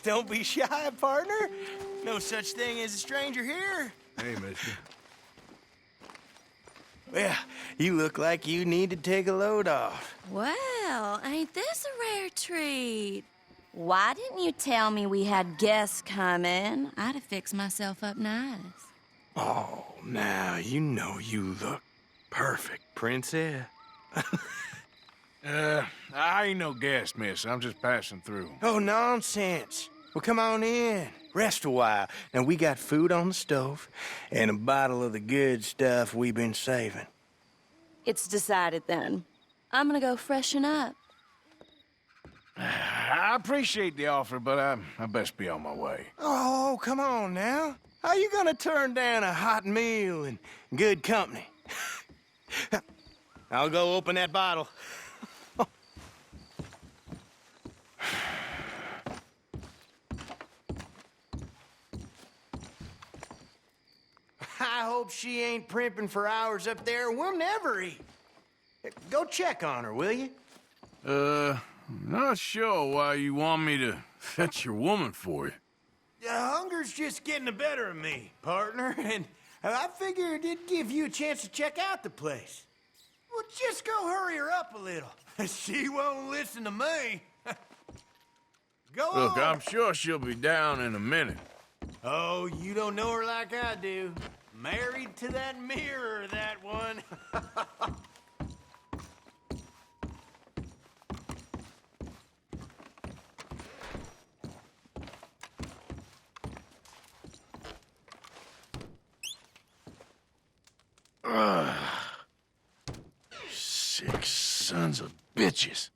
Don't be shy, partner. No such thing as a stranger here. Hey, mister. Well, you look like you need to take a load off. Well, ain't this a rare treat? Why didn't you tell me we had guests coming? I'd have fixed myself up nice. Oh, now you know you look perfect, princess. I ain't no guest, miss. I'm just passing through. Oh, nonsense. Well, come on in. Rest a while. Now, we got food on the stove and a bottle of the good stuff we've been saving. It's decided then. I'm gonna go freshen up. I appreciate the offer, but I best be on my way. Oh, come on now. How you gonna turn down a hot meal and good company? I'll go open that bottle. I hope she ain't primping for hours up there. We'll never eat. Go check on her, will you? Not sure why you want me to fetch your woman for you. Hunger's just getting the better of me, partner, and I figured it'd give you a chance to check out the place. Well, just go hurry her up a little. She won't listen to me. Go Look, on. I'm sure she'll be down in a minute. Oh, you don't know her like I do. Married to that mirror, that one. Sick sons of bitches.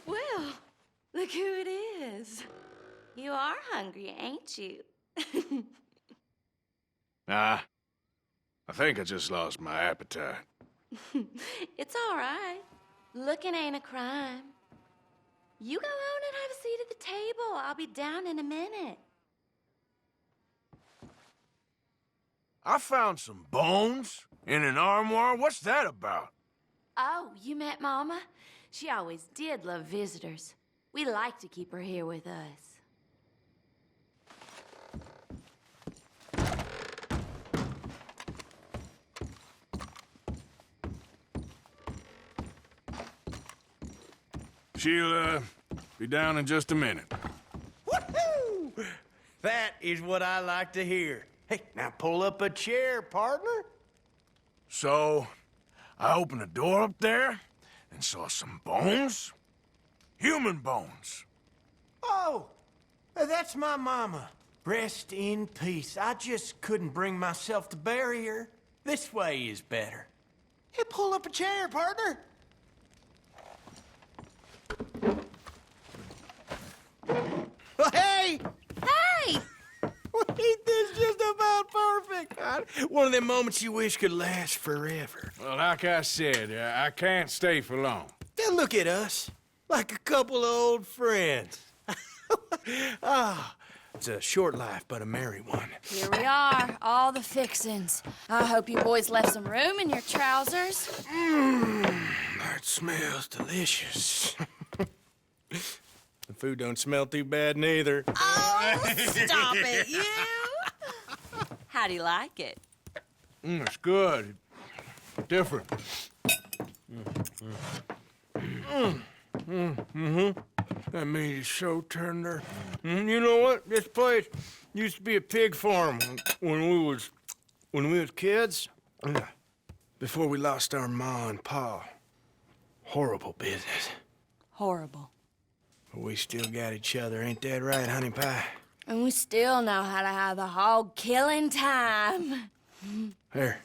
Well, look who it is. You are hungry, ain't you? Nah, I think I just lost my appetite. It's all right. Looking ain't a crime. You go on and have a seat at the table. I'll be down in a minute. I found some bones in an armoire. What's that about? Oh, you met Mama? She always did love visitors. We like to keep her here with us. She'll, be down in just a minute. Woohoo! That is what I like to hear. Hey, now pull up a chair, partner. So, I opened the door up there and saw some bones. Human bones. Oh, that's my mama. Rest in peace. I just couldn't bring myself to bury her. This way is better. Hey, pull up a chair, partner. Oh, hey! Hey! Ain't this just about perfect? One of them moments you wish could last forever. Well, like I said, I can't stay for long. Then look at us, like a couple of old friends. It's a short life, but a merry one. Here we are, all the fixins'. I hope you boys left some room in your trousers. That smells delicious. The food don't smell too bad neither. Oh, stop it, you! How do you like it? It's good. Different. That meat is so tender. You know what? This place used to be a pig farm when we was kids. Before we lost our ma and pa. Horrible business. Horrible. But we still got each other, ain't that right, honey pie? And we still know how to have the hog killing time. Here,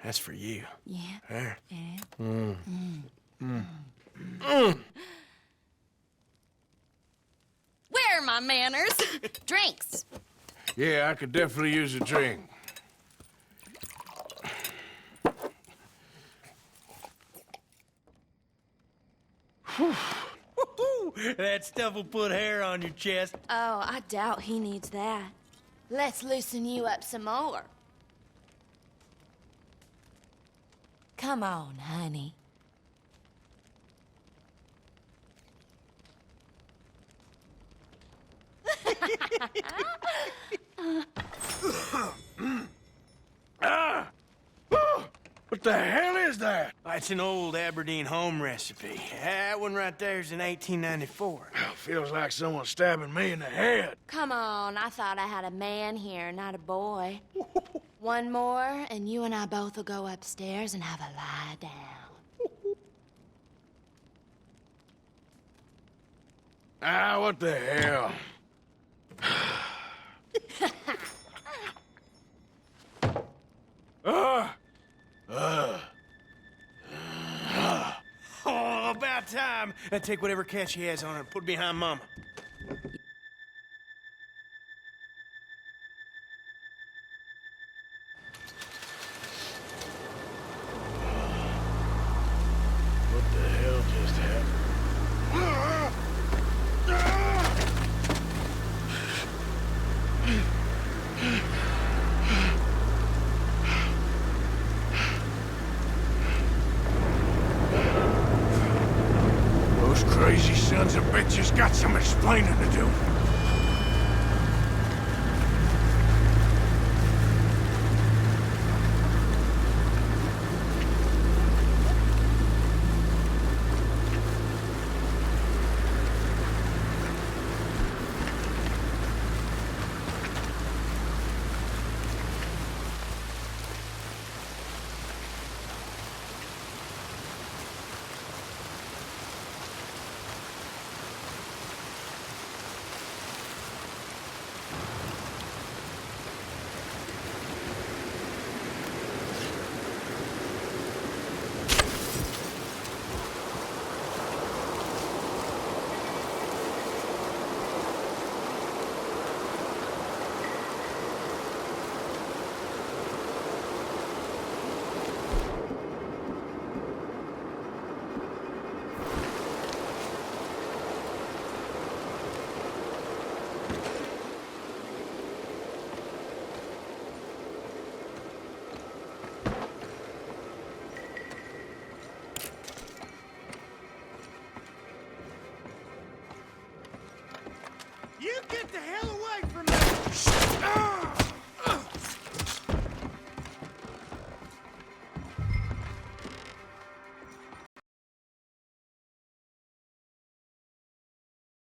that's for you. Yeah. There. Yeah. Where are my manners? Drinks. Yeah, I could definitely use a drink. That stuff will put hair on your chest. Oh, I doubt he needs that. Let's loosen you up some more. Come on, honey. What the hell is that? It's an old Aberdeen home recipe. That one right there's in 1894. Feels like someone's stabbing me in the head. Come on, I thought I had a man here, not a boy. One more, and you and I both will go upstairs and have a lie down. What the hell? Oh, about time. Now take whatever cat she has on her and put it behind Mama. What the hell just happened? Those crazy sons of bitches got some explaining to do. You get the hell away